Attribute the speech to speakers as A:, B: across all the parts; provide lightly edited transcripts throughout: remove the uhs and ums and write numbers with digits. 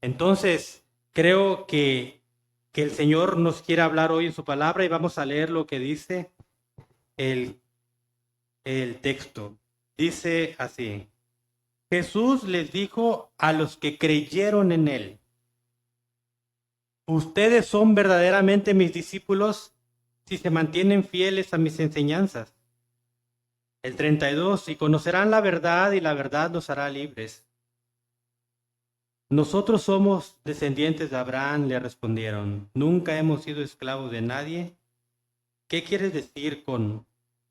A: Entonces, creo que el Señor nos quiere hablar hoy en su palabra y vamos a leer lo que dice el, el texto. Dice así: Jesús les dijo a los que creyeron en él: ustedes son verdaderamente mis discípulos si se mantienen fieles a mis enseñanzas. El 32: y conocerán la verdad y la verdad los hará libres. Nosotros somos descendientes de Abraham, le respondieron. Nunca hemos sido esclavos de nadie. ¿Qué quieres decir con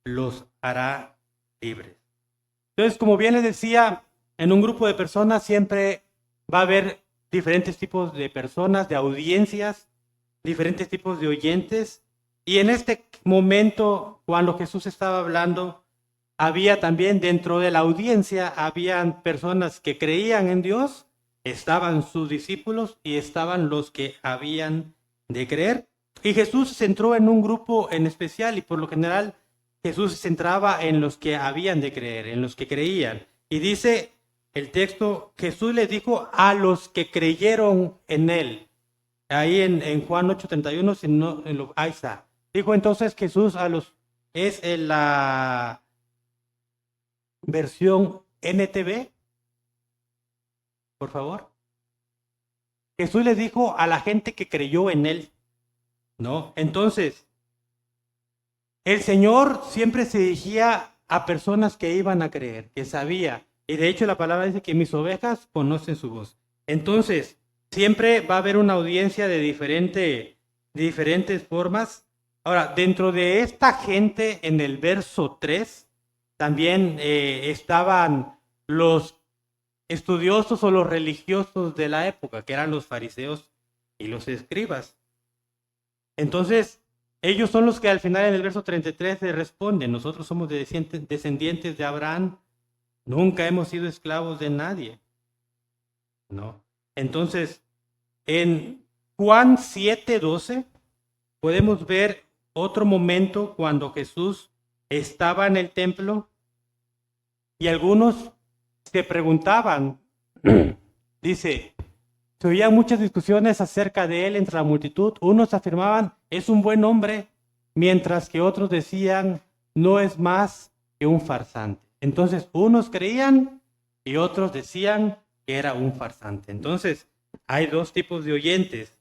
A: los hará libres? Entonces, como bien les decía, en un grupo de personas siempre va a haber diferentes tipos de personas, de audiencias, diferentes tipos de oyentes. Y en este momento, cuando Jesús estaba hablando, había también dentro de la audiencia, habían personas que creían en Dios, estaban sus discípulos y estaban los que habían de creer. Y Jesús se centró en un grupo en especial y por lo general Jesús se centraba en los que habían de creer, en los que creían. Y dice el texto: Jesús les dijo a los que creyeron en él. Ahí en Juan 8:31, si no, ahí está. Dijo entonces Jesús a los, es en la versión NTV, por favor. Jesús les dijo a la gente que creyó en él, ¿no? Entonces, el Señor siempre se dirigía a personas que iban a creer, que sabía. Y de hecho la palabra dice que mis ovejas conocen su voz. Entonces, siempre va a haber una audiencia de diferentes formas. Ahora, dentro de esta gente, en el verso 3, también estaban los estudiosos o los religiosos de la época, que eran los fariseos y los escribas. Entonces, ellos son los que al final en el verso 33 le responden: nosotros somos descendientes de Abraham, nunca hemos sido esclavos de nadie, ¿no? Entonces, en Juan 7:12 podemos ver otro momento cuando Jesús estaba en el templo y algunos se preguntaban, dice, se oían muchas discusiones acerca de él entre la multitud. Unos afirmaban, es un buen hombre, mientras que otros decían, no es más que un farsante. Entonces, unos creían y otros decían que era un farsante. Entonces, hay dos tipos de oyentes.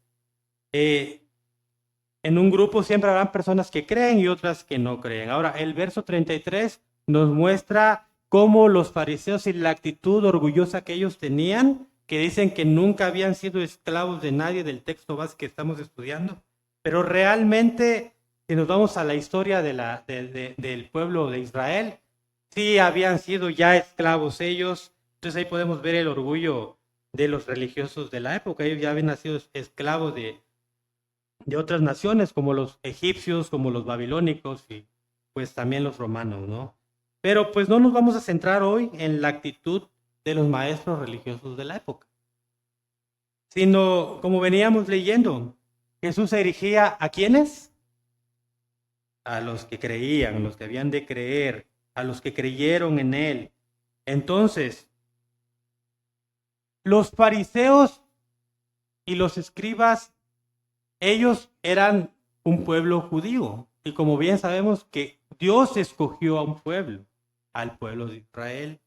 A: En un grupo siempre habrán personas que creen y otras que no creen. Ahora, el verso 33 nos muestra cómo los fariseos y la actitud orgullosa que ellos tenían, que dicen que nunca habían sido esclavos de nadie, del texto base que estamos estudiando, pero realmente, si nos vamos a la historia del pueblo de Israel, sí habían sido ya esclavos ellos. Entonces ahí podemos ver el orgullo de los religiosos de la época. Ellos ya habían sido esclavos de otras naciones, como los egipcios, como los babilónicos y pues también los romanos, ¿no? Pero pues no nos vamos a centrar hoy en la actitud de los maestros religiosos de la época, sino como veníamos leyendo, Jesús se dirigía ¿a quiénes? A los que creían, los que habían de creer, a los que creyeron en él. Entonces, los fariseos y los escribas, ellos eran un pueblo judío. Y como bien sabemos que Dios escogió a un pueblo, al pueblo de Israel.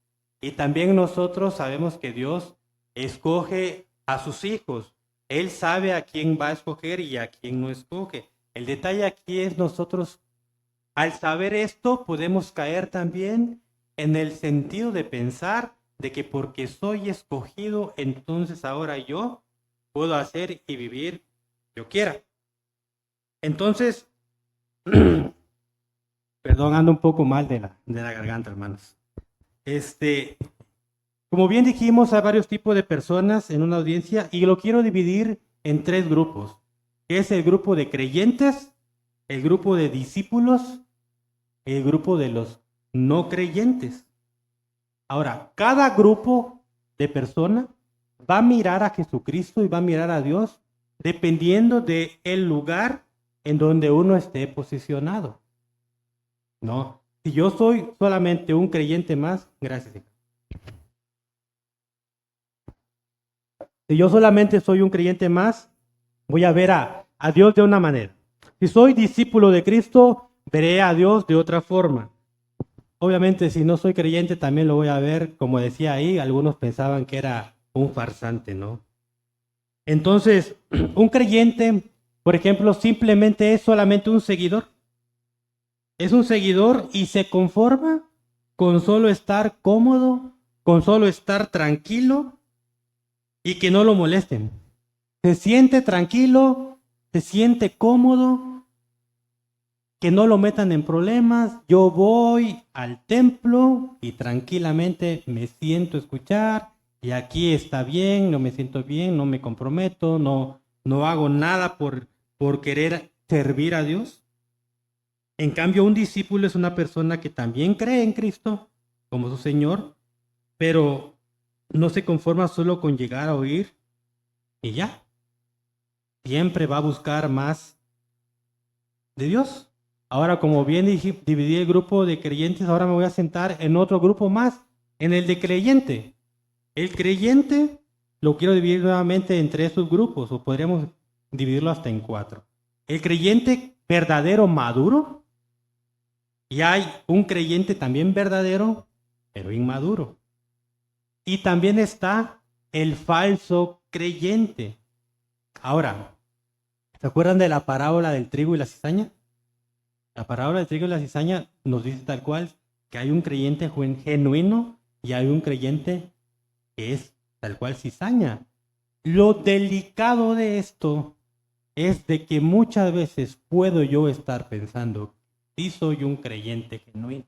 A: Y también nosotros sabemos que Dios escoge a sus hijos. Él sabe a quién va a escoger y a quién no escoge. El detalle aquí es nosotros, al saber esto, podemos caer también en el sentido de pensar de que porque soy escogido, entonces ahora yo puedo hacer y vivir yo quiera. Entonces, perdón, ando un poco mal de la garganta, hermanos. Como bien dijimos, hay varios tipos de personas en una audiencia y lo quiero dividir en tres grupos. Es el grupo de creyentes, el grupo de discípulos, el grupo de los no creyentes. Ahora, cada grupo de personas va a mirar a Jesucristo y va a mirar a Dios dependiendo del lugar en donde uno esté posicionado. No, si yo soy solamente un creyente más, gracias. Si yo solamente soy un creyente más, voy a ver a Dios de una manera. Si soy discípulo de Cristo, veré a Dios de otra forma. Obviamente, si no soy creyente, también lo voy a ver, como decía ahí, algunos pensaban que era un farsante, ¿no? Entonces, un creyente, por ejemplo, simplemente es solamente un seguidor. Es un seguidor y se conforma con solo estar cómodo, con solo estar tranquilo y que no lo molesten. Se siente tranquilo, se siente cómodo, que no lo metan en problemas. Yo voy al templo y tranquilamente me siento a escuchar y aquí está bien, no me siento bien, no me comprometo, no hago nada por querer servir a Dios. En cambio, un discípulo es una persona que también cree en Cristo como su Señor, pero no se conforma solo con llegar a oír y ya. Siempre va a buscar más de Dios. Ahora, como bien dividí el grupo de creyentes, ahora me voy a sentar en otro grupo más, en el de creyente. El creyente lo quiero dividir nuevamente en tres subgrupos, o podríamos dividirlo hasta en cuatro. El creyente verdadero maduro, y hay un creyente también verdadero, pero inmaduro. Y también está el falso creyente. Ahora, ¿se acuerdan de la parábola del trigo y la cizaña? La parábola del trigo y la cizaña nos dice tal cual que hay un creyente genuino y hay un creyente que es tal cual cizaña. Lo delicado de esto es de que muchas veces puedo yo estar pensando, sí soy un creyente genuino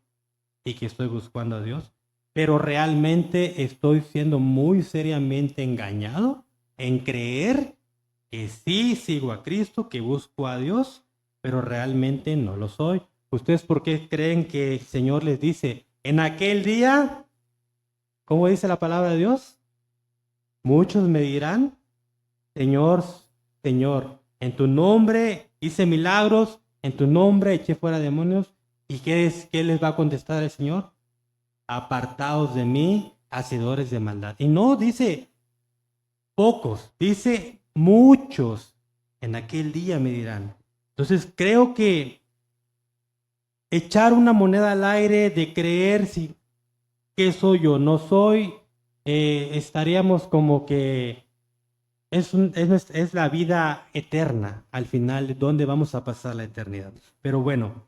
A: y que estoy buscando a Dios, pero realmente estoy siendo muy seriamente engañado en creer que sí sigo a Cristo, que busco a Dios, pero realmente no lo soy. ¿Ustedes por qué creen que el Señor les dice, en aquel día, cómo dice la palabra de Dios? Muchos me dirán, Señor, Señor, en tu nombre hice milagros, en tu nombre eché fuera demonios. ¿Y qué les va a contestar el Señor? Apartaos de mí, hacedores de maldad. Y no dice pocos, dice muchos. En aquel día me dirán. Entonces creo que echar una moneda al aire de creer si qué soy yo, no soy, estaríamos como que es la vida eterna al final, donde vamos a pasar la eternidad. Pero bueno,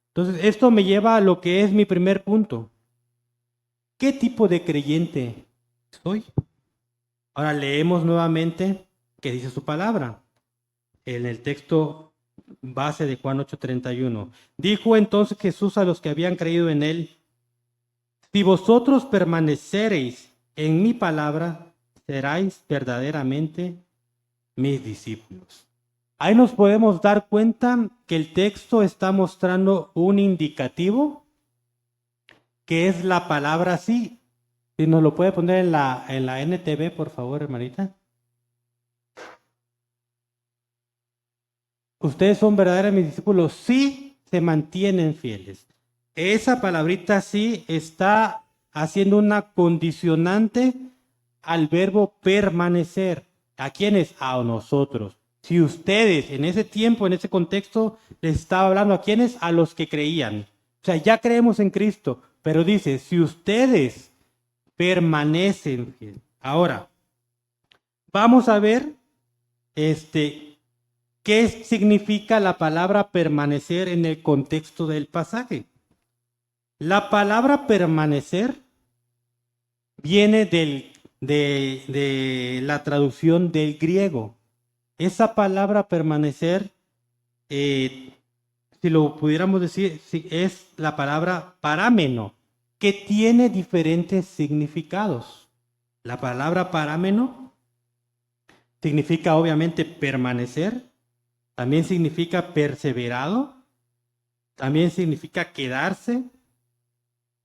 A: entonces esto me lleva a lo que es mi primer punto. ¿Qué tipo de creyente soy? Ahora leemos nuevamente qué dice su palabra. En el texto base de Juan 8:31. Dijo entonces Jesús a los que habían creído en él, si vosotros permanecereis en mi palabra, seráis verdaderamente mis discípulos. Ahí nos podemos dar cuenta que el texto está mostrando un indicativo que es la palabra sí. Si nos lo puede poner en la NTV, por favor, hermanita. Ustedes son verdaderos mis discípulos si se mantienen fieles. Esa palabrita sí está haciendo una condicionante al verbo permanecer. ¿A quiénes? A nosotros. Si ustedes en ese tiempo, en ese contexto, les estaba hablando a quiénes? A los que creían. O sea, ya creemos en Cristo, pero dice, si ustedes permanecen fieles. Ahora, vamos a ver ¿qué significa la palabra permanecer en el contexto del pasaje? La palabra permanecer viene de la traducción del griego. Esa palabra permanecer, si lo pudiéramos decir, es la palabra parámeno, que tiene diferentes significados. La palabra parámeno significa obviamente permanecer, también significa perseverado, también significa quedarse,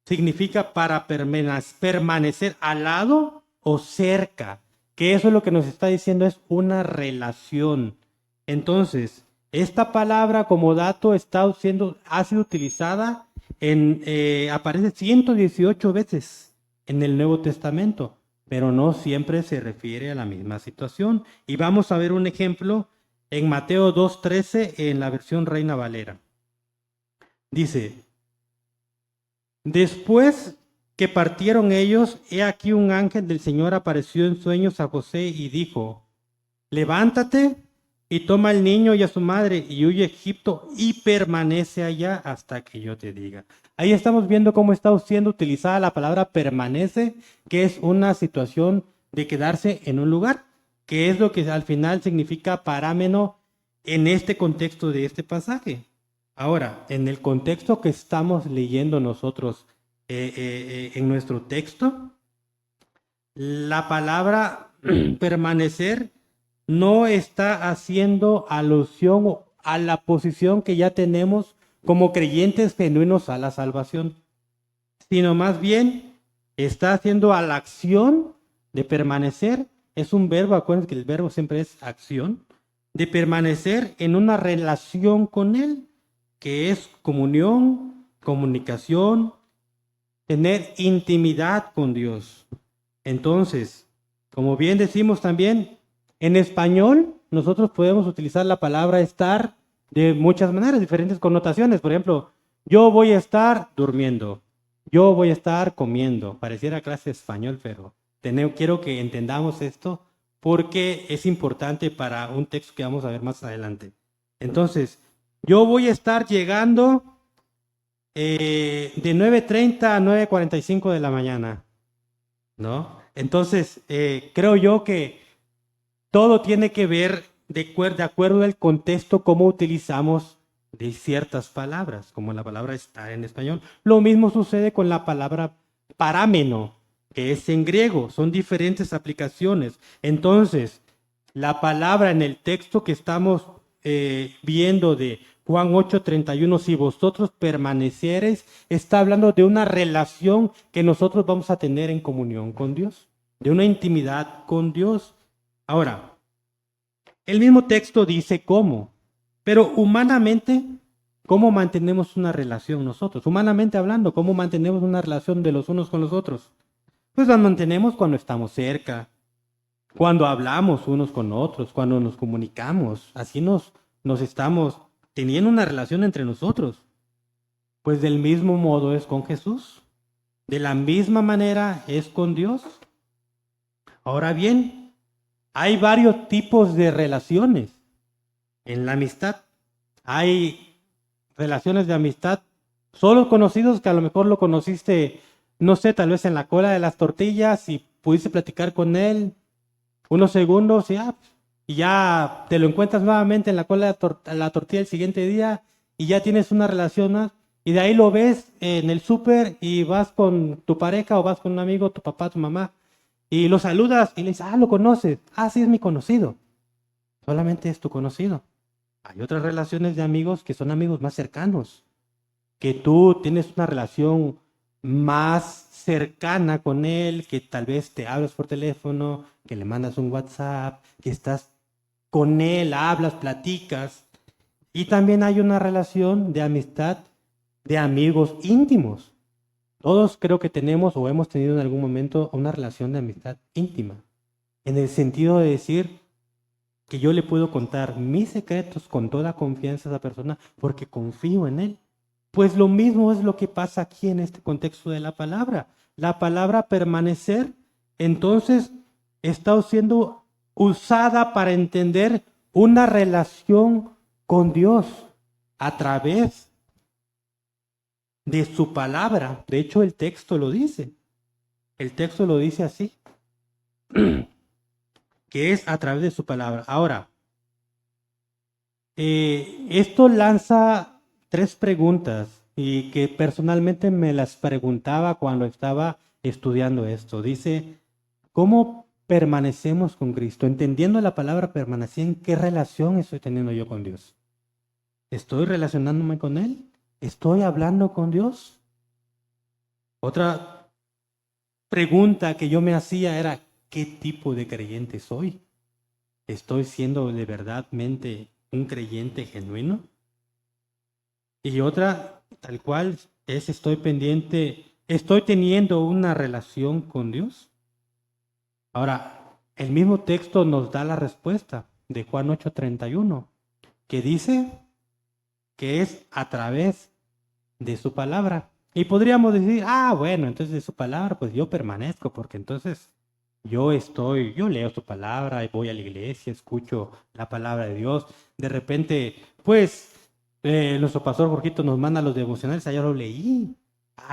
A: significa para permanecer al lado o cerca, que eso es lo que nos está diciendo, es una relación. Entonces, esta palabra como dato ha sido utilizada aparece 118 veces en el Nuevo Testamento. pero no siempre se refiere a la misma situación. Y vamos a ver un ejemplo en Mateo 2:13 en la versión Reina Valera. Dice, después que partieron ellos, he aquí un ángel del Señor apareció en sueños a José y dijo, levántate y toma al niño y a su madre y huye a Egipto y permanece allá hasta que yo te diga. Ahí estamos viendo cómo está siendo utilizada la palabra permanece, que es una situación de quedarse en un lugar, que es lo que al final significa parámeno en este contexto de este pasaje. Ahora, en el contexto que estamos leyendo nosotros en nuestro texto, la palabra permanecer no está haciendo alusión a la posición que ya tenemos como creyentes genuinos a la salvación, sino más bien está haciendo a la acción de permanecer. Es un verbo, acuérdense que el verbo siempre es acción, de permanecer en una relación con Él, que es comunión, comunicación, tener intimidad con Dios. Entonces, como bien decimos también, en español nosotros podemos utilizar la palabra estar de muchas maneras, diferentes connotaciones. Por ejemplo, yo voy a estar durmiendo, yo voy a estar comiendo. Pareciera clase de español, pero quiero que entendamos esto porque es importante para un texto que vamos a ver más adelante. Entonces, yo voy a estar llegando de 9:30 a 9:45 de la mañana, ¿no? Entonces, creo yo que todo tiene que ver de acuerdo al contexto cómo utilizamos de ciertas palabras, como la palabra estar en español. Lo mismo sucede con la palabra parámeno, que es en griego. Son diferentes aplicaciones. Entonces, la palabra en el texto que estamos viendo de Juan 8:31, si vosotros permaneciereis, está hablando de una relación que nosotros vamos a tener en comunión con Dios, de una intimidad con Dios. Ahora, el mismo texto dice cómo, pero humanamente, ¿cómo mantenemos una relación nosotros? Humanamente hablando, ¿cómo mantenemos una relación de los unos con los otros? Pues la mantenemos cuando estamos cerca, cuando hablamos unos con otros, cuando nos comunicamos, así nos estamos teniendo una relación entre nosotros. Pues del mismo modo es con Jesús, de la misma manera es con Dios. Ahora bien, hay varios tipos de relaciones en la amistad. Hay relaciones de amistad solo conocidos que a lo mejor lo conociste, no sé, tal vez en la cola de las tortillas y pudiste platicar con él unos segundos y ya te lo encuentras nuevamente en la cola de la tortilla el siguiente día y ya tienes una relación más. Y de ahí lo ves en el súper y vas con tu pareja o vas con un amigo, tu papá, tu mamá, y lo saludas y le dices, lo conoces. Sí, es mi conocido. Solamente es tu conocido. Hay otras relaciones de amigos que son amigos más cercanos, que tú tienes una relación más cercana con él, que tal vez te hablas por teléfono, que le mandas un WhatsApp, que estás con él, hablas, platicas. Y también hay una relación de amistad de amigos íntimos. Todos creo que tenemos o hemos tenido en algún momento una relación de amistad íntima, en el sentido de decir que yo le puedo contar mis secretos con toda confianza a esa persona porque confío en él. Pues lo mismo es lo que pasa aquí en este contexto de la palabra. La palabra permanecer, entonces, está siendo usada para entender una relación con Dios a través de su palabra. De hecho, el texto lo dice. El texto lo dice así, que es a través de su palabra. Ahora, esto lanza tres preguntas y que personalmente me las preguntaba cuando estaba estudiando esto. Dice, ¿cómo permanecemos con Cristo? Entendiendo la palabra permanecer, ¿en qué relación estoy teniendo yo con Dios? ¿Estoy relacionándome con Él? ¿Estoy hablando con Dios? Otra pregunta que yo me hacía era, ¿qué tipo de creyente soy? ¿Estoy siendo de verdadmente un creyente genuino? Y otra, tal cual, es estoy pendiente, estoy teniendo una relación con Dios. Ahora, el mismo texto nos da la respuesta de Juan 8:31, que dice que es a través de su palabra. Y podríamos decir, bueno, entonces de su palabra, pues yo permanezco, porque entonces yo leo su palabra y voy a la iglesia, escucho la palabra de Dios. De repente, pues, nuestro pastor Jorgito nos manda los devocionales, ya lo leí.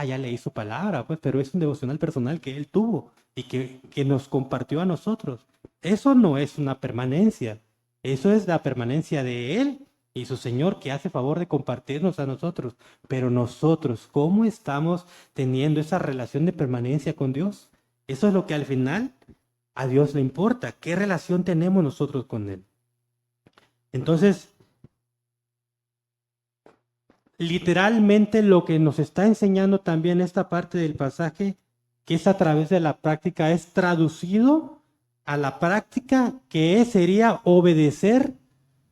A: Ya leí su palabra, pues, pero es un devocional personal que él tuvo y que nos compartió a nosotros. Eso no es una permanencia, eso es la permanencia de él y su Señor que hace favor de compartirnos a nosotros. Pero nosotros, ¿cómo estamos teniendo esa relación de permanencia con Dios? Eso es lo que al final a Dios le importa. ¿Qué relación tenemos nosotros con Él? Entonces, literalmente lo que nos está enseñando también esta parte del pasaje, que es a través de la práctica, es traducido a la práctica que sería obedecer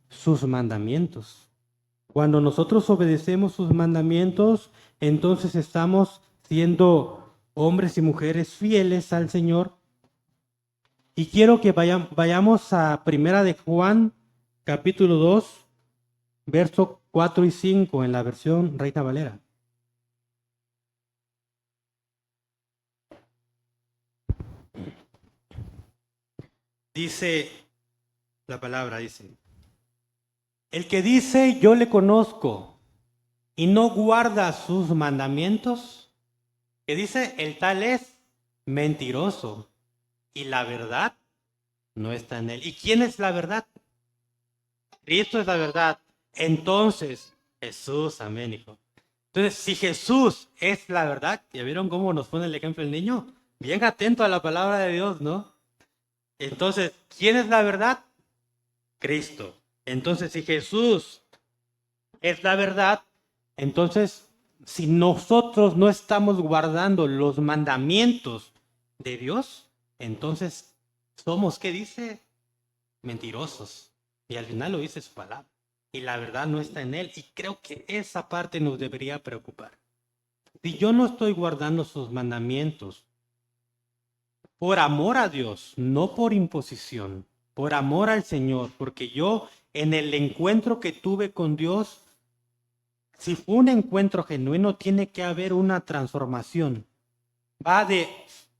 A: sus mandamientos. Cuando nosotros obedecemos sus mandamientos, entonces estamos siendo hombres y mujeres fieles al Señor. Y quiero que vayamos a Primera de Juan, capítulo 2, versos 4 y 5 en la versión Reina Valera. Dice la palabra, dice, el que dice yo le conozco y no guarda sus mandamientos, que dice el tal es mentiroso y la verdad no está en él. ¿Y quién es la verdad? Cristo es la verdad. Entonces, Jesús, amén, hijo. Entonces, si Jesús es la verdad, ¿ya vieron cómo nos pone el ejemplo el niño? Bien atento a la palabra de Dios, ¿no? Entonces, ¿quién es la verdad? Cristo. Entonces, si Jesús es la verdad, entonces, si nosotros no estamos guardando los mandamientos de Dios, entonces somos, ¿qué dice? Mentirosos. Y al final lo dice su palabra. Y la verdad no está en él. Y creo que esa parte nos debería preocupar. Si yo no estoy guardando sus mandamientos por amor a Dios, no por imposición, por amor al Señor, porque yo en el encuentro que tuve con Dios, si fue un encuentro genuino, tiene que haber una transformación. Va de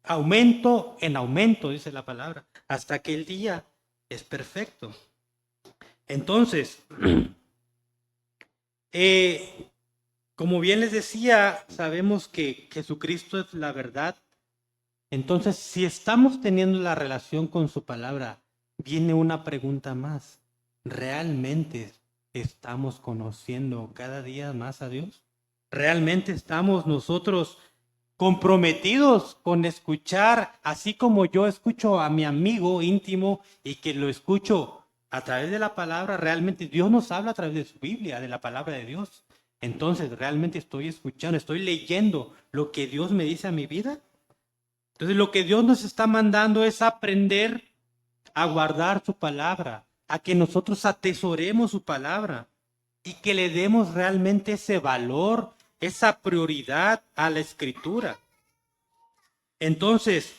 A: aumento en aumento, dice la palabra, hasta que el día es perfecto. Entonces, como bien les decía, sabemos que Jesucristo es la verdad. Entonces, si estamos teniendo la relación con su palabra, viene una pregunta más. ¿Realmente estamos conociendo cada día más a Dios? ¿Realmente estamos nosotros comprometidos con escuchar, así como yo escucho a mi amigo íntimo y que lo escucho a través de la palabra? Realmente Dios nos habla a través de su Biblia, de la palabra de Dios. Entonces, ¿realmente estoy escuchando, estoy leyendo lo que Dios me dice a mi vida? Entonces, lo que Dios nos está mandando es aprender a guardar su palabra, a que nosotros atesoremos su palabra y que le demos realmente ese valor, esa prioridad a la escritura. Entonces,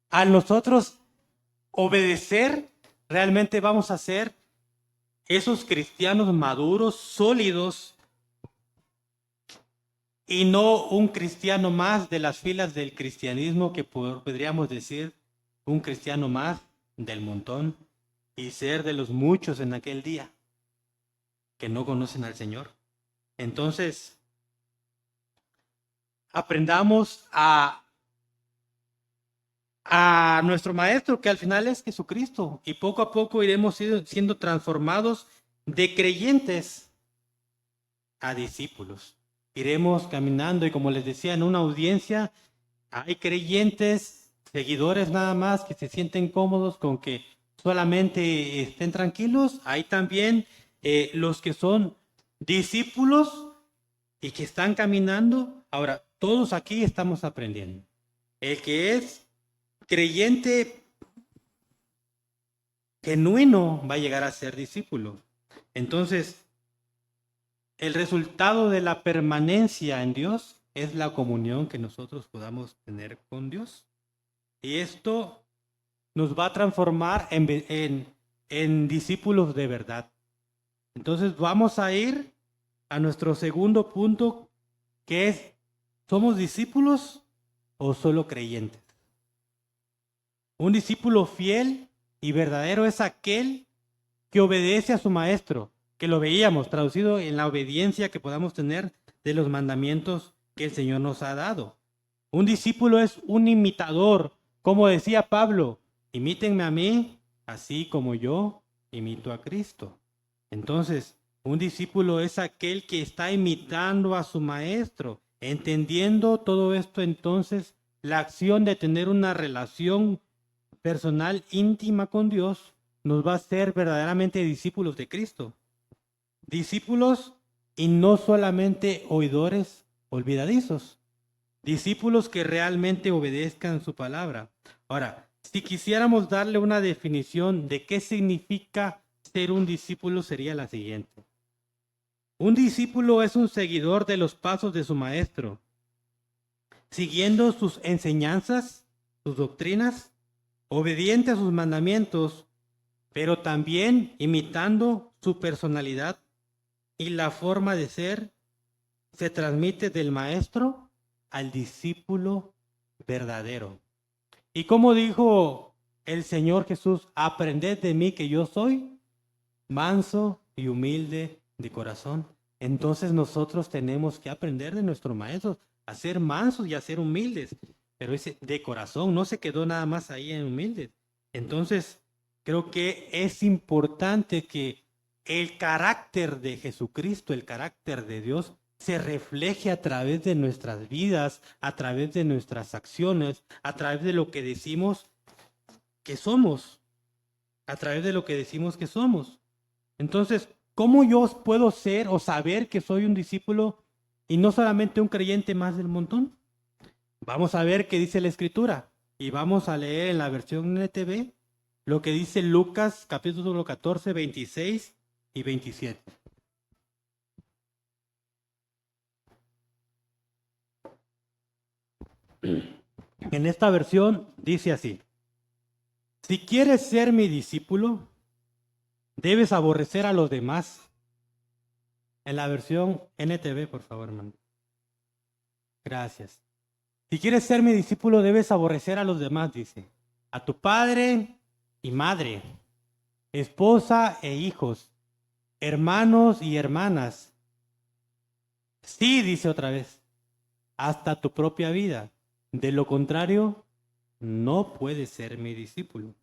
A: a nosotros obedecer, realmente vamos a ser esos cristianos maduros, sólidos, y no un cristiano más de las filas del cristianismo que podríamos decir un cristiano más del montón y ser de los muchos en aquel día que no conocen al Señor. Entonces, aprendamos a nuestro Maestro, que al final es Jesucristo, y poco a poco iremos siendo transformados de creyentes a discípulos. Iremos caminando y como les decía, en una audiencia hay creyentes, seguidores nada más, que se sienten cómodos con que solamente estén tranquilos. Hay también los que son discípulos y que están caminando. Ahora, todos aquí estamos aprendiendo. El que es creyente genuino va a llegar a ser discípulo. Entonces, el resultado de la permanencia en Dios es la comunión que nosotros podamos tener con Dios. Y esto nos va a transformar en discípulos de verdad. Entonces vamos a ir a nuestro segundo punto, que es, ¿somos discípulos o solo creyentes? Un discípulo fiel y verdadero es aquel que obedece a su maestro, que lo veíamos traducido en la obediencia que podamos tener de los mandamientos que el Señor nos ha dado. Un discípulo es un imitador, como decía Pablo, imítenme a mí, así como yo imito a Cristo. Entonces, un discípulo es aquel que está imitando a su maestro. Entendiendo todo esto, entonces, la acción de tener una relación personal íntima con Dios nos va a hacer verdaderamente discípulos de Cristo. Discípulos y no solamente oidores olvidadizos. Discípulos que realmente obedezcan su palabra. Ahora, si quisiéramos darle una definición de qué significa ser un discípulo, sería la siguiente. Un discípulo es un seguidor de los pasos de su maestro, siguiendo sus enseñanzas, sus doctrinas, obediente a sus mandamientos, pero también imitando su personalidad y la forma de ser, se transmite del maestro al discípulo verdadero. Y como dijo el Señor Jesús, aprended de mí que yo soy manso y humilde de corazón. Entonces nosotros tenemos que aprender de nuestro maestro a ser mansos y a ser humildes. Pero ese de corazón no se quedó nada más ahí en humildes. Entonces creo que es importante que el carácter de Jesucristo, el carácter de Dios, se refleje a través de nuestras vidas, a través de nuestras acciones, a través de lo que decimos que somos, a través de lo que decimos que somos. Entonces, ¿cómo yo puedo ser o saber que soy un discípulo y no solamente un creyente más del montón? Vamos a ver qué dice la Escritura y vamos a leer en la versión NTV lo que dice Lucas capítulo 14, 26 y 27. En esta versión dice así: si quieres ser mi discípulo, debes aborrecer a los demás. En la versión NTV, por favor, hermano. Gracias. Si quieres ser mi discípulo, debes aborrecer a los demás, dice. A tu padre y madre, esposa e hijos, hermanos y hermanas. Sí, dice otra vez, hasta tu propia vida. De lo contrario, no puedes ser mi discípulo.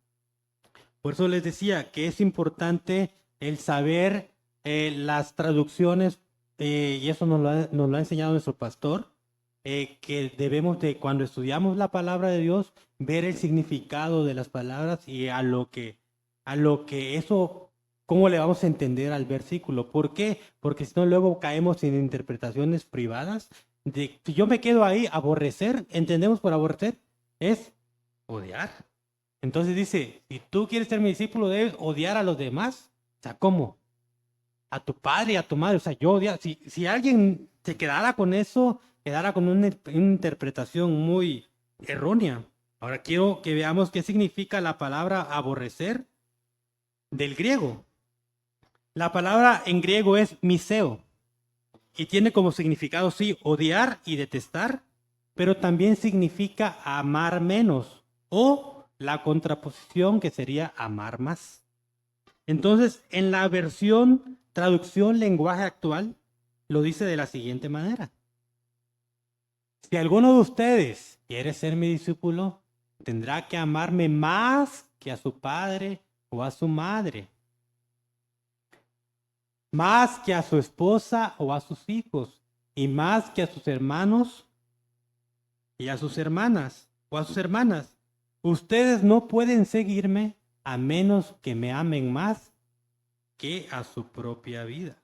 A: Por eso les decía que es importante el saber las traducciones, y eso nos lo ha enseñado nuestro pastor, que debemos de, cuando estudiamos la palabra de Dios, ver el significado de las palabras y a lo que eso, cómo le vamos a entender al versículo. ¿Por qué? Porque si no, luego caemos en interpretaciones privadas. Si yo me quedo ahí, aborrecer, entendemos por aborrecer, es odiar. Entonces dice, si tú quieres ser mi discípulo, debes odiar a los demás. O sea, ¿cómo? A tu padre y a tu madre. O sea, yo odiar. Si alguien se quedara con eso, quedara con una interpretación muy errónea. Ahora quiero que veamos qué significa la palabra aborrecer del griego. La palabra en griego es miseo y tiene como significado, sí, odiar y detestar, pero también significa amar menos o la contraposición que sería amar más. Entonces, en la versión traducción lenguaje actual, lo dice de la siguiente manera. Si alguno de ustedes quiere ser mi discípulo, tendrá que amarme más que a su padre o a su madre, más que a su esposa o a sus hijos, y más que a sus hermanos y a sus hermanas o a sus hermanas. Ustedes no pueden seguirme a menos que me amen más que a su propia vida.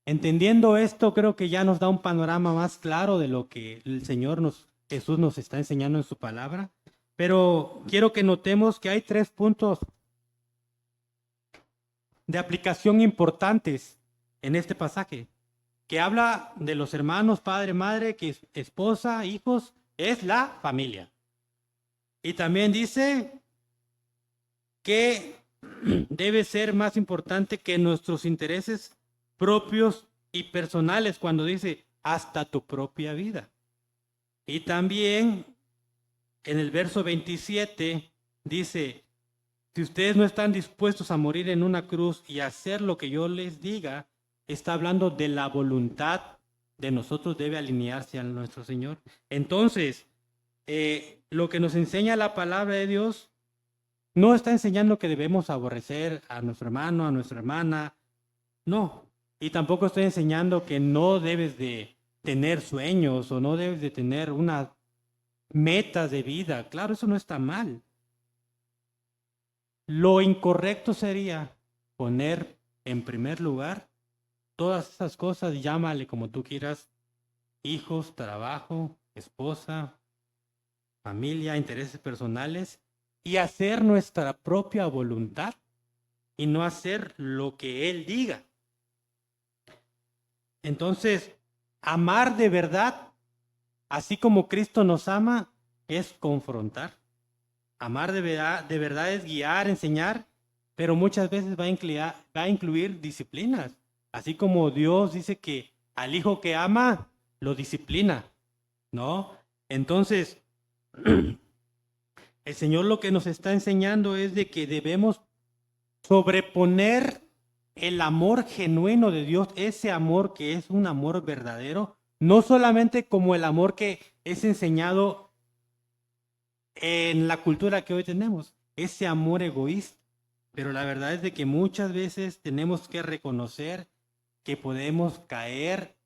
A: Entendiendo esto, creo que ya nos da un panorama más claro de lo que el Señor Jesús nos está enseñando en su palabra. Pero quiero que notemos que hay 3 puntos de aplicación importantes en este pasaje, que habla de los hermanos, padre, madre, que esposa, hijos, es la familia. Y también dice que debe ser más importante que nuestros intereses propios y personales, cuando dice hasta tu propia vida. Y también en el verso 27 dice, si ustedes no están dispuestos a morir en una cruz y hacer lo que yo les diga, está hablando de la voluntad de nosotros debe alinearse a nuestro Señor. Entonces, lo que nos enseña la palabra de Dios no está enseñando que debemos aborrecer a nuestro hermano, a nuestra hermana, no. Y tampoco estoy enseñando que no debes de tener sueños o no debes de tener unas metas de vida. Claro, eso no está mal. Lo incorrecto sería poner en primer lugar todas esas cosas, llámale como tú quieras, hijos, trabajo, esposa, familia, intereses personales, y hacer nuestra propia voluntad y no hacer lo que Él diga. Entonces, amar de verdad, así como Cristo nos ama, es confrontar. Amar de verdad es guiar, enseñar, pero muchas veces va a incluir disciplinas. Así como Dios dice que al hijo que ama, lo disciplina, ¿no? Entonces, el Señor lo que nos está enseñando es de que debemos sobreponer el amor genuino de Dios, ese amor que es un amor verdadero, no solamente como el amor que es enseñado en la cultura que hoy tenemos, ese amor egoísta. Pero la verdad es de que muchas veces tenemos que reconocer que podemos caer,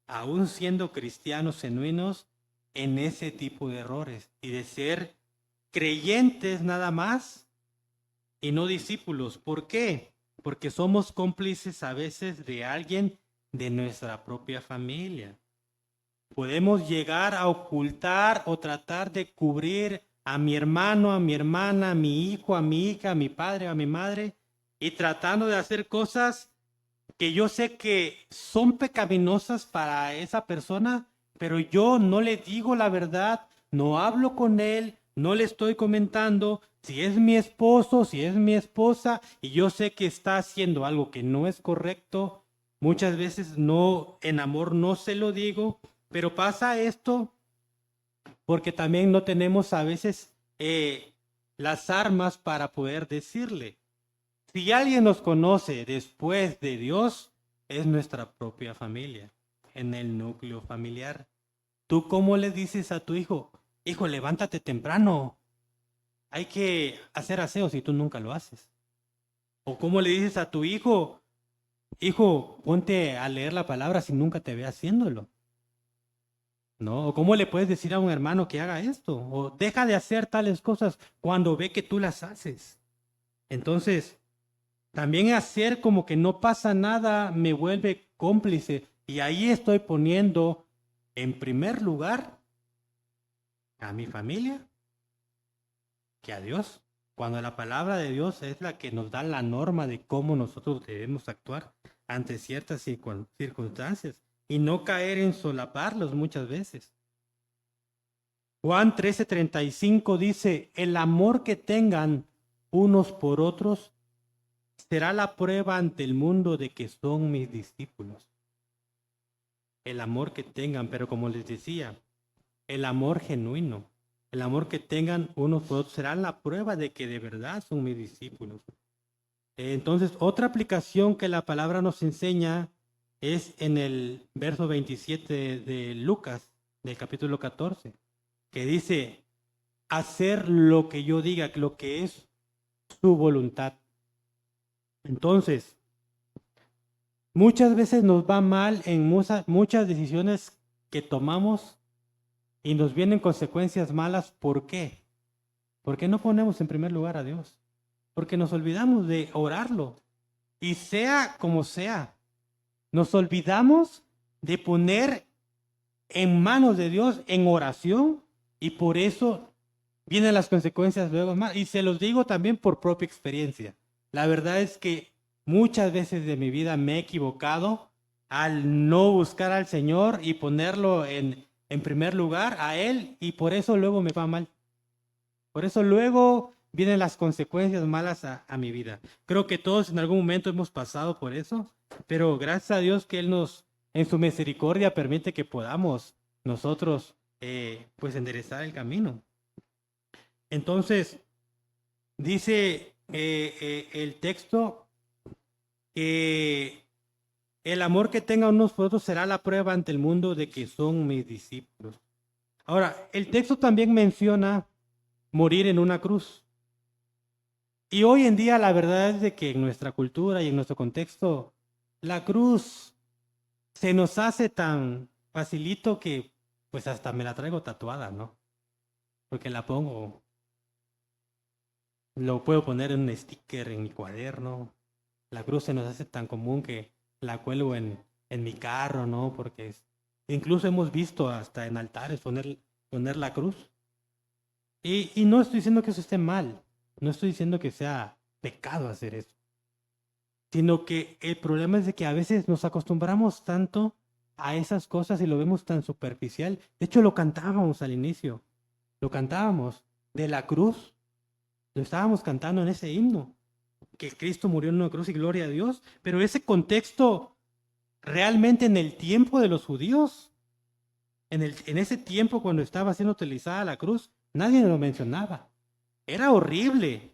A: aún siendo cristianos genuinos, en ese tipo de errores y de ser creyentes nada más y no discípulos. ¿Por qué? Porque somos cómplices a veces de alguien de nuestra propia familia. Podemos llegar a ocultar o tratar de cubrir a mi hermano, a mi hermana, a mi hijo, a mi hija, a mi padre, a mi madre, y tratando de hacer cosas que yo sé que son pecaminosas para esa persona, pero yo no le digo la verdad, no hablo con él, no le estoy comentando si es mi esposo, si es mi esposa, y yo sé que está haciendo algo que no es correcto. Muchas veces no, en amor no se lo digo, pero pasa esto porque también no tenemos a veces las armas para poder decirle. Si alguien nos conoce después de Dios, es nuestra propia familia, en el núcleo familiar. ¿Tú cómo le dices a tu hijo, hijo, levántate temprano? Hay que hacer aseo si tú nunca lo haces. ¿O cómo le dices a tu hijo, hijo, ponte a leer la palabra si nunca te ve haciéndolo? ¿No? ¿O cómo le puedes decir a un hermano que haga esto? O deja de hacer tales cosas cuando ve que tú las haces. Entonces, también hacer como que no pasa nada me vuelve cómplice. Y ahí estoy poniendo en primer lugar a mi familia que a Dios. Cuando la palabra de Dios es la que nos da la norma de cómo nosotros debemos actuar ante ciertas circunstancias y no caer en solaparlos muchas veces. Juan 13:35 dice, el amor que tengan unos por otros será la prueba ante el mundo de que son mis discípulos. El amor que tengan, pero como les decía, el amor genuino, el amor que tengan unos por otros será la prueba de que de verdad son mis discípulos. Entonces, otra aplicación que la palabra nos enseña es en el verso 27 de Lucas, del capítulo 14, que dice, hacer lo que yo diga, lo que es su voluntad. Entonces, muchas veces nos va mal en muchas decisiones que tomamos y nos vienen consecuencias malas. ¿Por qué? Porque no ponemos en primer lugar a Dios. Porque nos olvidamos de orarlo. Y sea como sea, nos olvidamos de poner en manos de Dios en oración y por eso vienen las consecuencias luego más. Y se los digo también por propia experiencia. La verdad es que muchas veces de mi vida me he equivocado al no buscar al Señor y ponerlo en primer lugar a Él y por eso luego me va mal. Por eso luego vienen las consecuencias malas a mi vida. Creo que todos en algún momento hemos pasado por eso, pero gracias a Dios que Él nos, en su misericordia, permite que podamos nosotros, pues, enderezar el camino. Entonces, dice el texto que el amor que tengan unos por otros será la prueba ante el mundo de que son mis discípulos. Ahora, el texto también menciona morir en una cruz. Y hoy en día la verdad es de que en nuestra cultura y en nuestro contexto, la cruz se nos hace tan facilito que pues hasta me la traigo tatuada, ¿no? Porque la pongo, lo puedo poner en un sticker en mi cuaderno. La cruz se nos hace tan común que la cuelgo en mi carro, ¿no? Porque incluso hemos visto hasta en altares poner la cruz. Y no estoy diciendo que eso esté mal, no estoy diciendo que sea pecado hacer eso, sino que el problema es de que a veces nos acostumbramos tanto a esas cosas y lo vemos tan superficial. De hecho, lo cantábamos al inicio, lo cantábamos de la cruz, lo estábamos cantando en ese himno, que Cristo murió en una cruz y gloria a Dios, pero ese contexto realmente en el tiempo de los judíos, en ese tiempo cuando estaba siendo utilizada la cruz, nadie lo mencionaba. Era horrible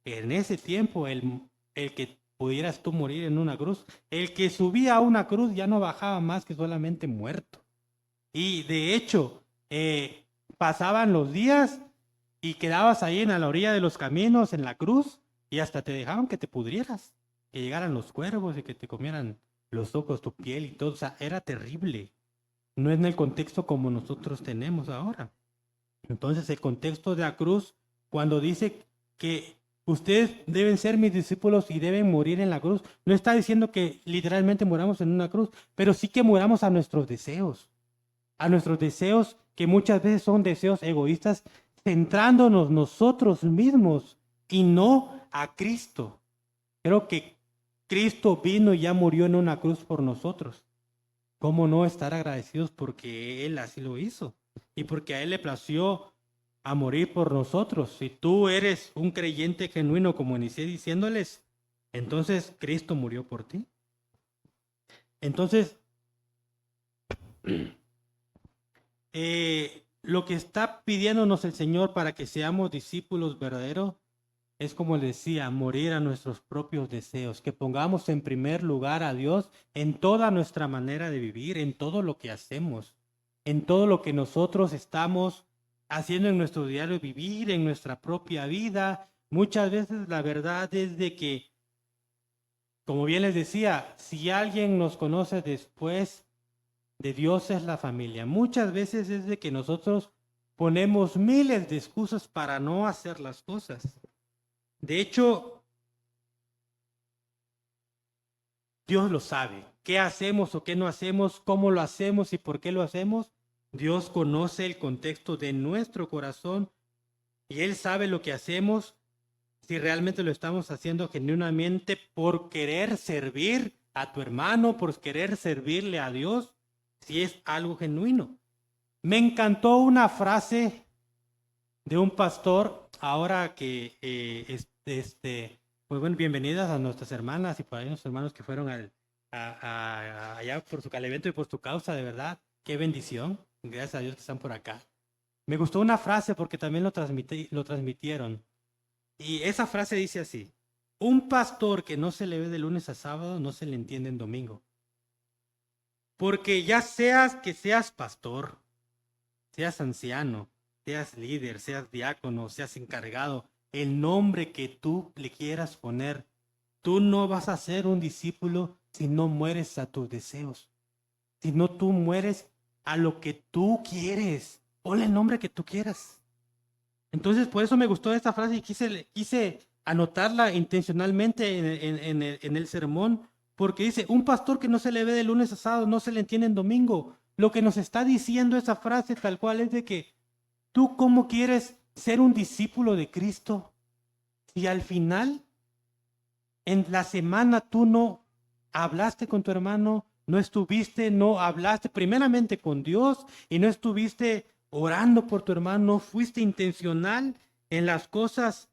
A: en ese tiempo el que pudieras tú morir en una cruz. El que subía a una cruz ya no bajaba más que solamente muerto. Y de hecho, pasaban los días y quedabas ahí en la orilla de los caminos, en la cruz, y hasta te dejaban que te pudrieras, que llegaran los cuervos y que te comieran los ojos, tu piel y todo. O sea, era terrible. No es en el contexto como nosotros tenemos ahora. Entonces, el contexto de la cruz, cuando dice que ustedes deben ser mis discípulos y deben morir en la cruz, no está diciendo que literalmente muramos en una cruz, pero sí que muramos a nuestros deseos que muchas veces son deseos egoístas, centrándonos nosotros mismos y no a Cristo. Creo que Cristo vino y ya murió en una cruz por nosotros. ¿Cómo no estar agradecidos porque Él así lo hizo? Y porque a Él le plació a morir por nosotros. Si tú eres un creyente genuino, como inicié diciéndoles, entonces Cristo murió por ti. Entonces, lo que está pidiéndonos el Señor para que seamos discípulos verdaderos es, como le decía, morir a nuestros propios deseos, que pongamos en primer lugar a Dios en toda nuestra manera de vivir, en todo lo que hacemos, en todo lo que nosotros estamos haciendo en nuestro diario vivir, en nuestra propia vida. Muchas veces la verdad es de que, como bien les decía, si alguien nos conoce después de Dios es la familia. Muchas veces es de que nosotros ponemos miles de excusas para no hacer las cosas. De hecho, Dios lo sabe. ¿Qué hacemos o qué no hacemos? ¿Cómo lo hacemos y por qué lo hacemos? Dios conoce el contexto de nuestro corazón y Él sabe lo que hacemos, si realmente lo estamos haciendo genuinamente por querer servir a tu hermano, por querer servirle a Dios, si es algo genuino. Me encantó una frase de un pastor, ahora que, pues bueno, bienvenidas a nuestras hermanas y para nuestros hermanos que fueron allá por al evento y por tu causa, de verdad, qué bendición, gracias a Dios que están por acá. Me gustó una frase porque también lo transmitieron, y esa frase dice así: un pastor que no se le ve de lunes a sábado no se le entiende en domingo. Porque ya seas que seas pastor, seas anciano, seas líder, seas diácono, seas encargado, el nombre que tú le quieras poner, tú no vas a ser un discípulo si no mueres a tus deseos, si no tú mueres a lo que tú quieres. Ponle el nombre que tú quieras. Entonces, por eso me gustó esta frase y quise anotarla intencionalmente en el sermón, porque dice, un pastor que no se le ve de lunes a sábado, no se le entiende en domingo. Lo que nos está diciendo esa frase tal cual es de que tú cómo quieres ser un discípulo de Cristo si al final en la semana tú no hablaste con tu hermano, no hablaste primeramente con Dios y no estuviste orando por tu hermano, fuiste intencional en las cosas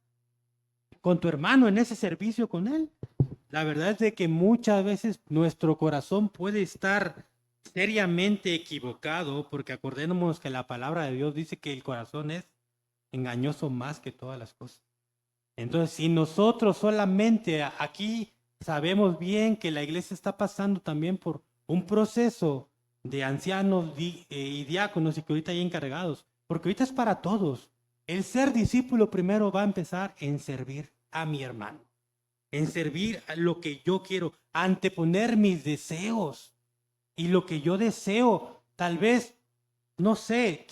A: con tu hermano en ese servicio con él. La verdad es de que muchas veces nuestro corazón puede estar seriamente equivocado, porque acordémonos que la palabra de Dios dice que el corazón es engañoso más que todas las cosas. Entonces, si nosotros solamente aquí sabemos bien que la iglesia está pasando también por un proceso de ancianos y diáconos y que ahorita hay encargados, porque ahorita es para todos. El ser discípulo primero va a empezar en servir a mi hermano, en servir a lo que yo quiero, anteponer mis deseos y lo que yo deseo. Tal vez, no sé,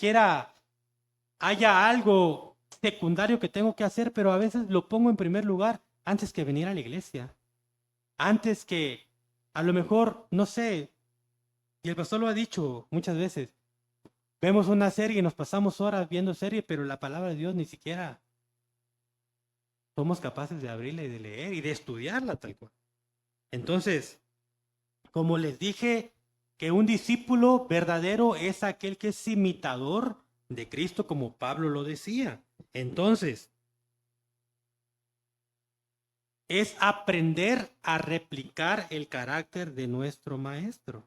A: haya algo secundario que tengo que hacer, pero a veces lo pongo en primer lugar antes que venir a la iglesia. Antes que, a lo mejor, no sé, y el pastor lo ha dicho muchas veces, vemos una serie y nos pasamos horas viendo serie, pero la palabra de Dios ni siquiera somos capaces de abrirla y de leer y de estudiarla tal cual. Entonces, como les dije, que un discípulo verdadero es aquel que es imitador de Cristo, como Pablo lo decía. Entonces, es aprender a replicar el carácter de nuestro maestro.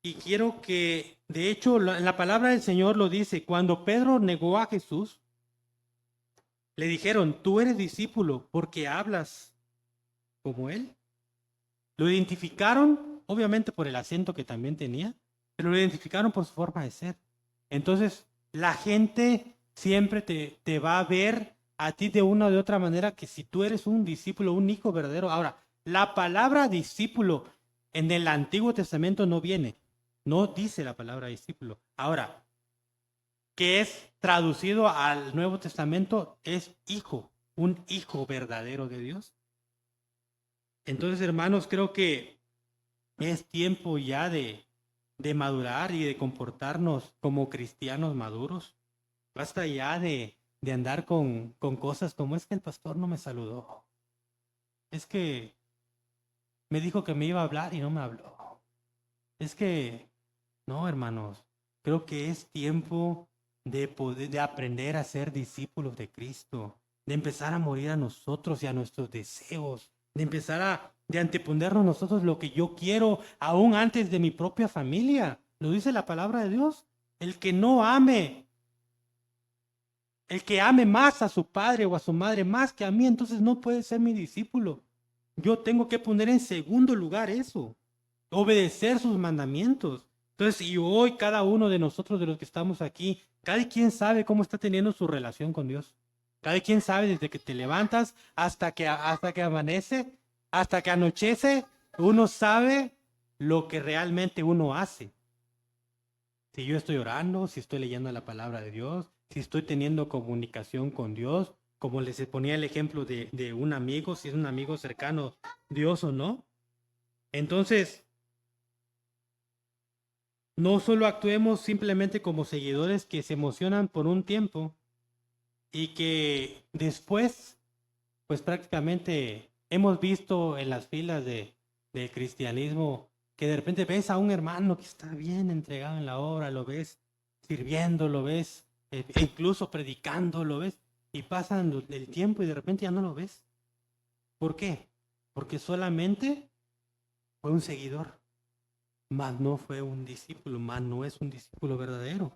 A: Y quiero que, de hecho, en la palabra del Señor lo dice, cuando Pedro negó a Jesús, le dijeron, tú eres discípulo porque hablas como él. Lo identificaron, obviamente por el acento que también tenía, pero lo identificaron por su forma de ser. Entonces, la gente siempre te va a ver a ti de una o de otra manera que si tú eres un discípulo, un hijo verdadero. Ahora, la palabra discípulo en el Antiguo Testamento no viene, no dice la palabra discípulo. Ahora, que es traducido al Nuevo Testamento es hijo, un hijo verdadero de Dios. Entonces, hermanos, creo que es tiempo ya de madurar y de comportarnos como cristianos maduros. Basta ya de andar con cosas como es que el pastor no me saludó. Es que me dijo que me iba a hablar y no me habló. Es que, no, hermanos, creo que es tiempo de aprender a ser discípulos de Cristo, de empezar a morir a nosotros y a nuestros deseos, de anteponernos nosotros lo que yo quiero, aún antes de mi propia familia. Lo dice la palabra de Dios. El que no ame, el que ame más a su padre o a su madre más que a mí, entonces no puede ser mi discípulo. Yo tengo que poner en segundo lugar eso, obedecer sus mandamientos. Entonces, y hoy cada uno de nosotros, de los que estamos aquí, cada quien sabe cómo está teniendo su relación con Dios. Cada quien sabe desde que te levantas hasta que amanece, hasta que anochece, uno sabe lo que realmente uno hace. Si yo estoy orando, si estoy leyendo la palabra de Dios, si estoy teniendo comunicación con Dios, como les ponía el ejemplo de un amigo, si es un amigo cercano, Dios o no. Entonces, no solo actuemos simplemente como seguidores que se emocionan por un tiempo y que después, pues prácticamente hemos visto en las filas del cristianismo que de repente ves a un hermano que está bien entregado en la obra, lo ves sirviendo, lo ves incluso predicando, lo ves y pasan el tiempo y de repente ya no lo ves. ¿Por qué? Porque solamente fue un seguidor, mas no fue un discípulo, mas no es un discípulo verdadero.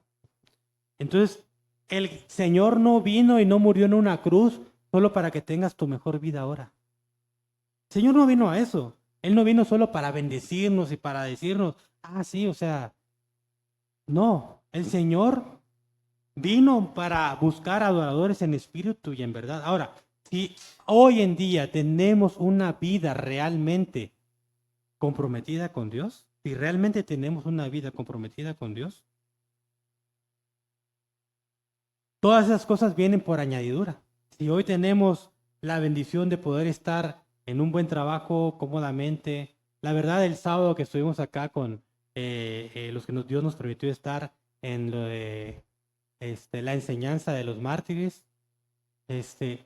A: Entonces, el Señor no vino y no murió en una cruz solo para que tengas tu mejor vida ahora. El Señor no vino a eso. Él no vino solo para bendecirnos y para decirnos, ah, sí, o sea, no. El Señor vino para buscar adoradores en espíritu y en verdad. Ahora, si hoy en día tenemos una vida realmente comprometida con Dios, si realmente tenemos una vida comprometida con Dios, todas esas cosas vienen por añadidura. Si hoy tenemos la bendición de poder estar en un buen trabajo cómodamente, la verdad el sábado que estuvimos acá con los que Dios nos permitió estar en lo de la enseñanza de los mártires,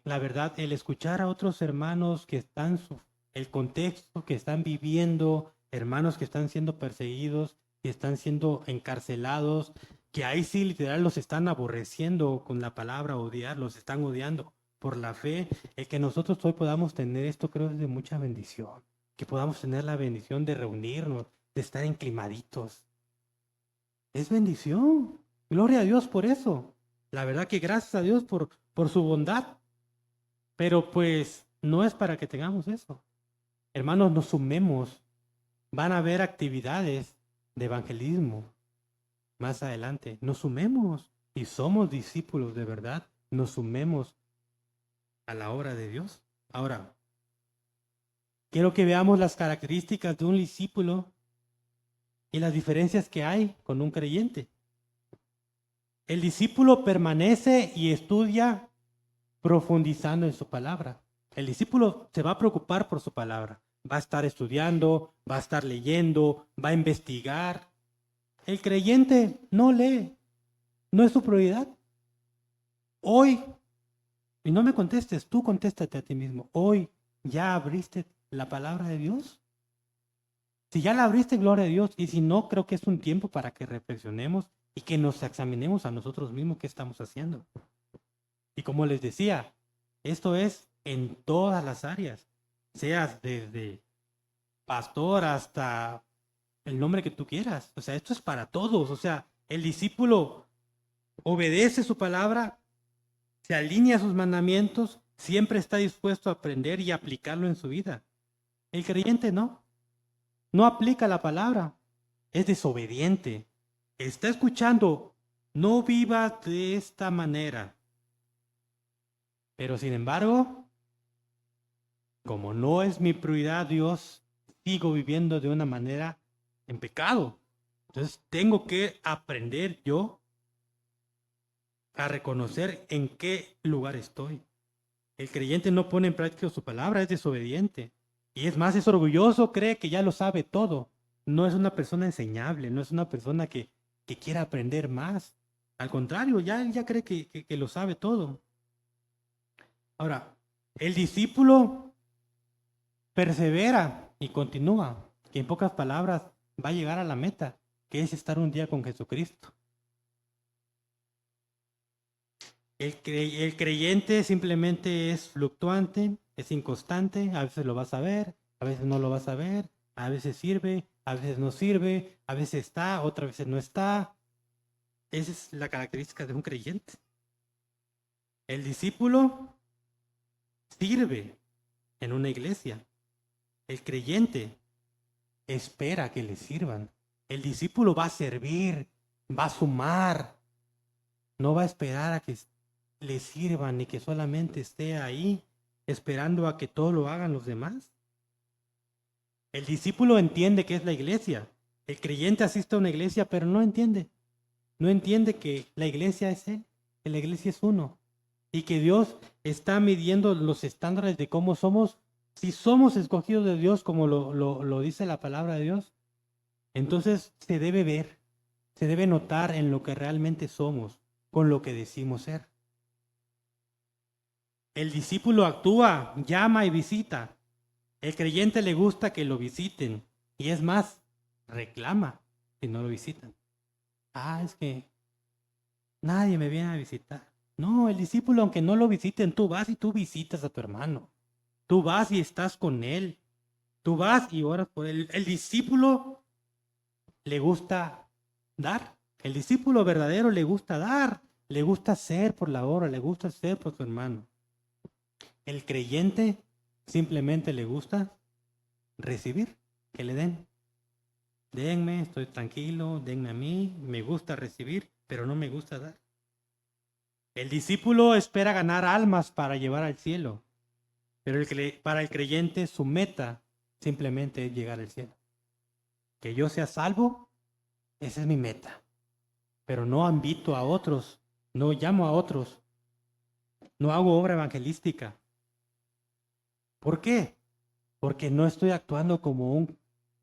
A: la verdad el escuchar a otros hermanos que están, el contexto que están viviendo, hermanos que están siendo perseguidos, que están siendo encarcelados, que ahí sí literal los están aborreciendo con la palabra odiar, los están odiando. por la fe. El que nosotros hoy podamos tener esto creo es de mucha bendición. Que podamos tener la bendición de reunirnos, de estar enclimaditos. Es bendición. Gloria a Dios por eso. La verdad que gracias a Dios por su bondad. Pero pues no es para que tengamos eso. Hermanos, nos sumemos. Van a haber actividades de evangelismo más adelante. Nos sumemos y somos discípulos de verdad. Nos sumemos a la obra de Dios. Ahora, quiero que veamos las características de un discípulo y las diferencias que hay con un creyente. El discípulo permanece y estudia profundizando en su palabra. El discípulo se va a preocupar por su palabra. Va a estar estudiando, va a estar leyendo, va a investigar. El creyente no lee, no es su prioridad. Hoy, y no me contestes, tú contéstate a ti mismo. Hoy ya abriste la palabra de Dios. Si ya la abriste, gloria a Dios. Y si no, creo que es un tiempo para que reflexionemos y que nos examinemos a nosotros mismos qué estamos haciendo. Y como les decía, esto es en todas las áreas, seas desde pastor hasta el nombre que tú quieras. O sea, esto es para todos. O sea, el discípulo obedece su palabra, se alinea a sus mandamientos, siempre está dispuesto a aprender y aplicarlo en su vida. El creyente no aplica la palabra, es desobediente. Está escuchando, no vivas de esta manera. Pero sin embargo, como no es mi prioridad Dios, sigo viviendo de una manera en pecado. Entonces tengo que aprender yo a reconocer en qué lugar estoy. El creyente no pone en práctica su palabra, es desobediente. Y es más, es orgulloso, cree que ya lo sabe todo. No es una persona enseñable, no es una persona que quiera aprender más. Al contrario, ya cree que lo sabe todo. Ahora, el discípulo persevera y continúa, que en pocas palabras va a llegar a la meta, que es estar un día con Jesucristo. El creyente simplemente es fluctuante, es inconstante, a veces lo vas a ver, a veces no lo vas a ver, a veces sirve, a veces no sirve, a veces está, otras veces no está. Esa es la característica de un creyente. El discípulo sirve en una iglesia. El creyente espera que le sirvan. El discípulo va a servir, va a sumar, no va a esperar a que le sirvan ni que solamente esté ahí esperando a que todo lo hagan los demás. El discípulo entiende qué es la iglesia. El creyente asiste a una iglesia, pero no entiende. No entiende que la iglesia es Él, que la iglesia es uno. Y que Dios está midiendo los estándares de cómo somos. Si somos escogidos de Dios, como lo dice la palabra de Dios, entonces se debe ver, se debe notar en lo que realmente somos, con lo que decimos ser. El discípulo actúa, llama y visita. El creyente le gusta que lo visiten. Y es más, reclama si no lo visitan. Es que nadie me viene a visitar. No, el discípulo, aunque no lo visiten, tú vas y tú visitas a tu hermano. Tú vas y estás con él. Tú vas y oras por él. El discípulo le gusta dar. El discípulo verdadero le gusta dar. Le gusta hacer por la obra, le gusta hacer por su hermano. El creyente simplemente le gusta recibir, que le den. Denme, estoy tranquilo, denme a mí, me gusta recibir, pero no me gusta dar. El discípulo espera ganar almas para llevar al cielo, pero para el creyente su meta simplemente es llegar al cielo. Que yo sea salvo, esa es mi meta, pero no invito a otros, no llamo a otros, no hago obra evangelística. ¿Por qué? Porque no estoy actuando como un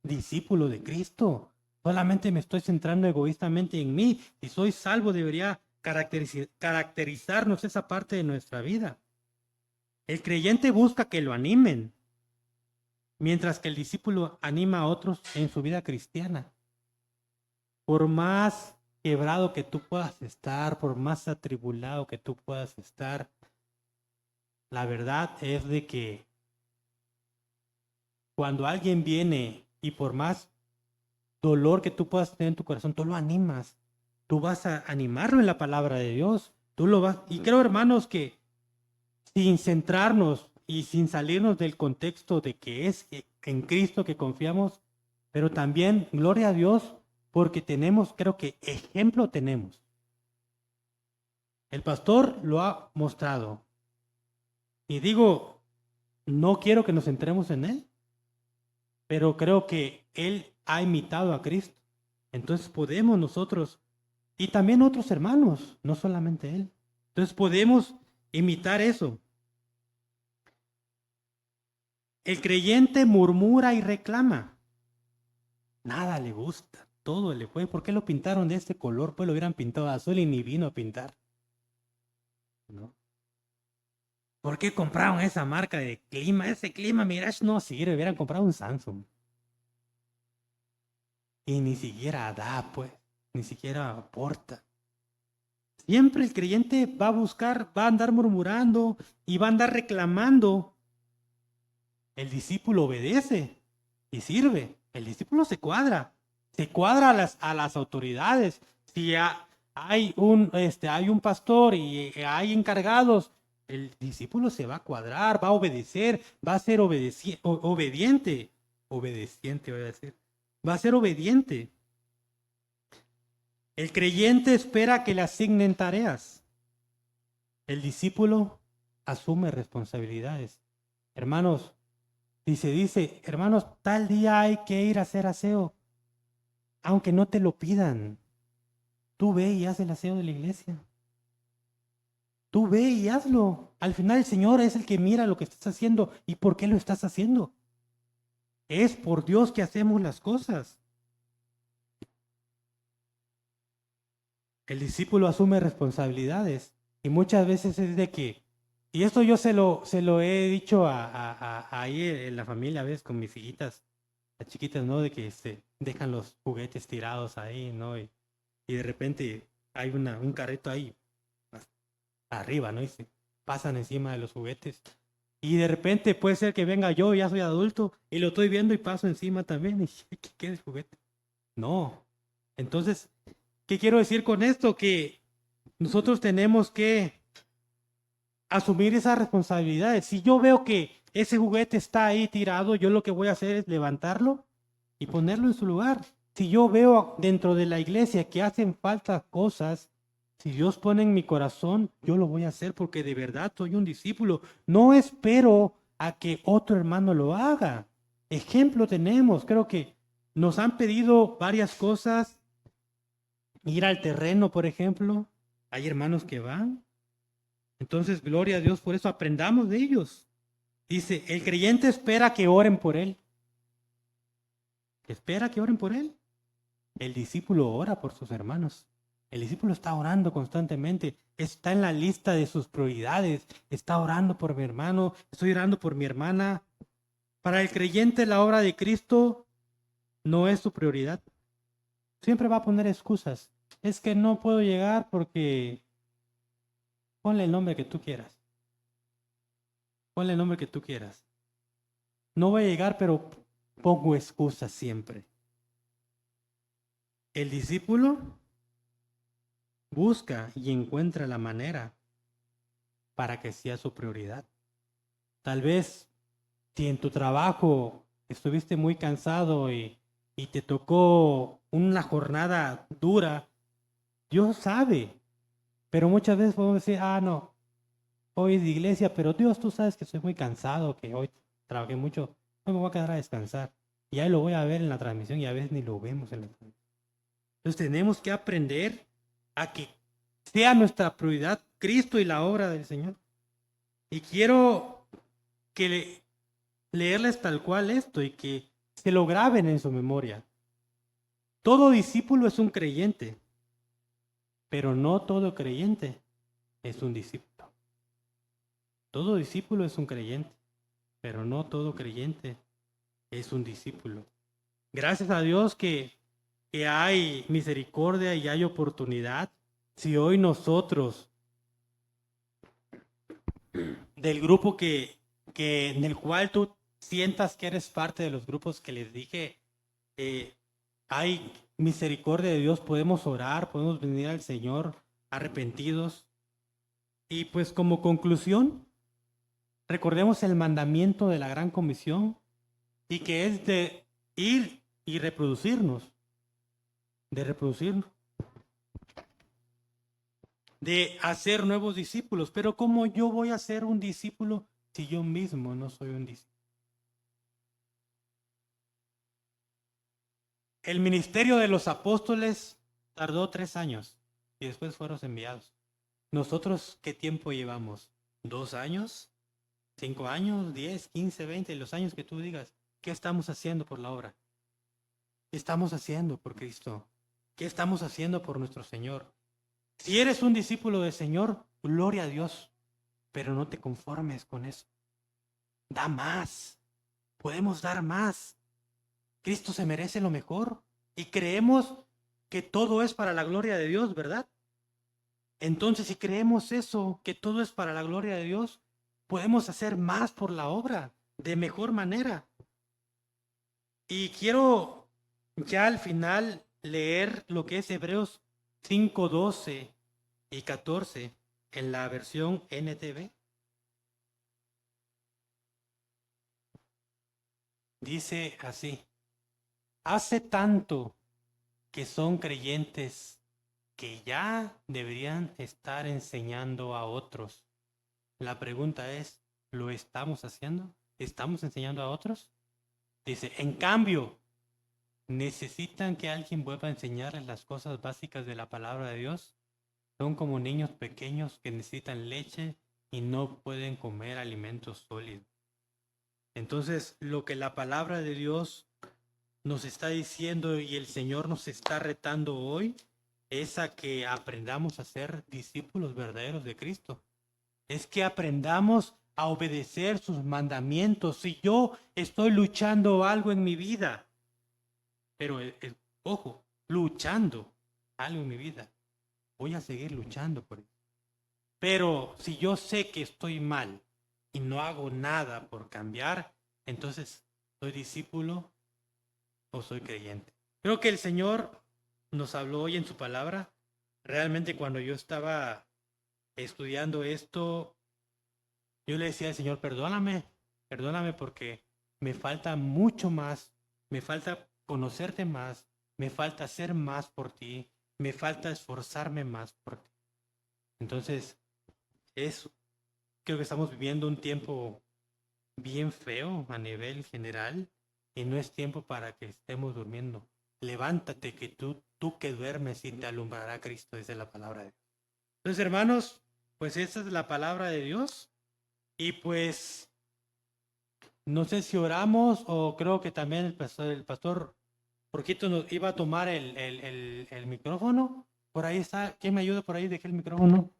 A: discípulo de Cristo. Solamente me estoy centrando egoístamente en mí. Si soy salvo, debería caracterizarnos esa parte de nuestra vida. El creyente busca que lo animen, mientras que el discípulo anima a otros en su vida cristiana. Por más quebrado que tú puedas estar, por más atribulado que tú puedas estar, la verdad es de que cuando alguien viene y por más dolor que tú puedas tener en tu corazón, tú lo animas. Tú vas a animarlo en la palabra de Dios. Tú lo vas. Y creo, hermanos, que sin centrarnos y sin salirnos del contexto de que es en Cristo que confiamos, pero también, gloria a Dios, porque tenemos, creo que ejemplo tenemos. El pastor lo ha mostrado. Y digo, no quiero que nos centremos en él, pero creo que él ha imitado a Cristo. Entonces podemos nosotros, y también otros hermanos, no solamente él. Entonces podemos imitar eso. El creyente murmura y reclama. Nada le gusta, todo le fue. ¿Por qué lo pintaron de este color? Pues lo hubieran pintado azul y ni vino a pintar, ¿no? ¿Por qué compraron esa marca de clima? Ese clima Mirage no sirve, hubieran comprado un Samsung. Y ni siquiera da, pues, ni siquiera aporta. Siempre el creyente va a buscar, va a andar murmurando y va a andar reclamando. El discípulo obedece y sirve. El discípulo se cuadra a las autoridades. Si hay un pastor y hay encargados, el discípulo se va a cuadrar, va a obedecer, va a ser obediente, obedeciente, voy a decir, va a ser obediente. El creyente espera que le asignen tareas. El discípulo asume responsabilidades. Hermanos, si se dice, hermanos, tal día hay que ir a hacer aseo, aunque no te lo pidan, tú ve y haz el aseo de la iglesia. Tú ve y hazlo. Al final el Señor es el que mira lo que estás haciendo y por qué lo estás haciendo. Es por Dios que hacemos las cosas. El discípulo asume responsabilidades y muchas veces es de que, y esto yo se lo he dicho ahí en la familia a veces con mis hijitas, las chiquitas, ¿no? De que se dejan los juguetes tirados ahí, ¿no? Y de repente hay un carrito ahí arriba, ¿no? Y se pasan encima de los juguetes. Y de repente puede ser que venga yo, ya soy adulto, y lo estoy viendo y paso encima también. Y ¿qué es el juguete? No. Entonces, ¿qué quiero decir con esto? Que nosotros tenemos que asumir esas responsabilidades. Si yo veo que ese juguete está ahí tirado, yo lo que voy a hacer es levantarlo y ponerlo en su lugar. Si yo veo dentro de la iglesia que hacen falta cosas, si Dios pone en mi corazón, yo lo voy a hacer porque de verdad soy un discípulo. No espero a que otro hermano lo haga. Ejemplo tenemos, creo que nos han pedido varias cosas. Ir al terreno, por ejemplo. Hay hermanos que van. Entonces, gloria a Dios, por eso aprendamos de ellos. Dice, el creyente espera que oren por él. Espera que oren por él. El discípulo ora por sus hermanos. El discípulo está orando constantemente. Está en la lista de sus prioridades. Está orando por mi hermano. Estoy orando por mi hermana. Para el creyente, la obra de Cristo no es su prioridad. Siempre va a poner excusas. Es que no puedo llegar porque... Ponle el nombre que tú quieras. Ponle el nombre que tú quieras. No voy a llegar, pero pongo excusas siempre. El discípulo busca y encuentra la manera para que sea su prioridad. Tal vez si en tu trabajo estuviste muy cansado y te tocó una jornada dura, Dios sabe, pero muchas veces podemos decir, no, hoy es de iglesia, pero Dios, tú sabes que soy muy cansado, que hoy trabajé mucho, hoy me voy a quedar a descansar. Y ahí lo voy a ver en la transmisión y a veces ni lo vemos en la transmisión. Entonces tenemos que aprender a que sea nuestra prioridad Cristo y la obra del Señor. Y quiero que leerles tal cual esto y que se lo graben en su memoria. Todo discípulo es un creyente, pero no todo creyente es un discípulo. Todo discípulo es un creyente, pero no todo creyente es un discípulo. Gracias a Dios que hay misericordia y hay oportunidad. Si hoy nosotros del grupo en el cual tú sientas que eres parte de los grupos que les dije, hay misericordia de Dios, podemos orar, podemos venir al Señor arrepentidos. Y pues como conclusión, recordemos el mandamiento de la Gran Comisión y que es de ir y reproducirnos, de hacer nuevos discípulos. Pero ¿cómo yo voy a ser un discípulo si yo mismo no soy un discípulo? El ministerio de los apóstoles tardó 3 años y después fueron enviados. ¿Nosotros qué tiempo llevamos? ¿2 años? ¿5 años? ¿10, 15, 20? Los años que tú digas. ¿Qué estamos haciendo por la obra? ¿Qué estamos haciendo por Cristo? ¿Qué estamos haciendo por nuestro Señor? Si eres un discípulo del Señor, gloria a Dios, pero no te conformes con eso. Da más. Podemos dar más. Cristo se merece lo mejor y creemos que todo es para la gloria de Dios, ¿verdad? Entonces, si creemos eso, que todo es para la gloria de Dios, podemos hacer más por la obra, de mejor manera. Y quiero ya al final leer lo que es Hebreos 5, 12 y 14 en la versión NTV. Dice así: hace tanto que son creyentes que ya deberían estar enseñando a otros. La pregunta es, ¿lo estamos haciendo? ¿Estamos enseñando a otros? Dice, en cambio, necesitan que alguien vuelva a enseñarles las cosas básicas de la palabra de Dios. Son como niños pequeños que necesitan leche y no pueden comer alimentos sólidos. Entonces, lo que la palabra de Dios nos está diciendo y el Señor nos está retando hoy es a que aprendamos a ser discípulos verdaderos de Cristo. Es que aprendamos a obedecer sus mandamientos. Si yo estoy luchando algo en mi vida, pero ojo, luchando algo en mi vida, voy a seguir luchando por eso. Pero si yo sé que estoy mal y no hago nada por cambiar, entonces soy discípulo o soy creyente. Creo que el Señor nos habló hoy en su palabra. Realmente cuando yo estaba estudiando esto, yo le decía al Señor, perdóname porque me falta mucho más, me falta conocerte más, me falta hacer más por ti, me falta esforzarme más por ti. Entonces, creo que estamos viviendo un tiempo bien feo a nivel general y no es tiempo para que estemos durmiendo. Levántate que tú que duermes y te alumbrará Cristo, dice la palabra de Dios. Entonces, hermanos, pues esa es la palabra de Dios y pues no sé si oramos o creo que también el pastor Porquito nos iba a tomar el micrófono. Por ahí está. ¿Quién me ayuda por ahí? Dejé el micrófono.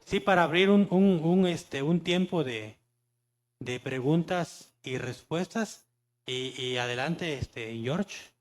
A: Sí, para abrir un tiempo de preguntas y respuestas. Y adelante, George.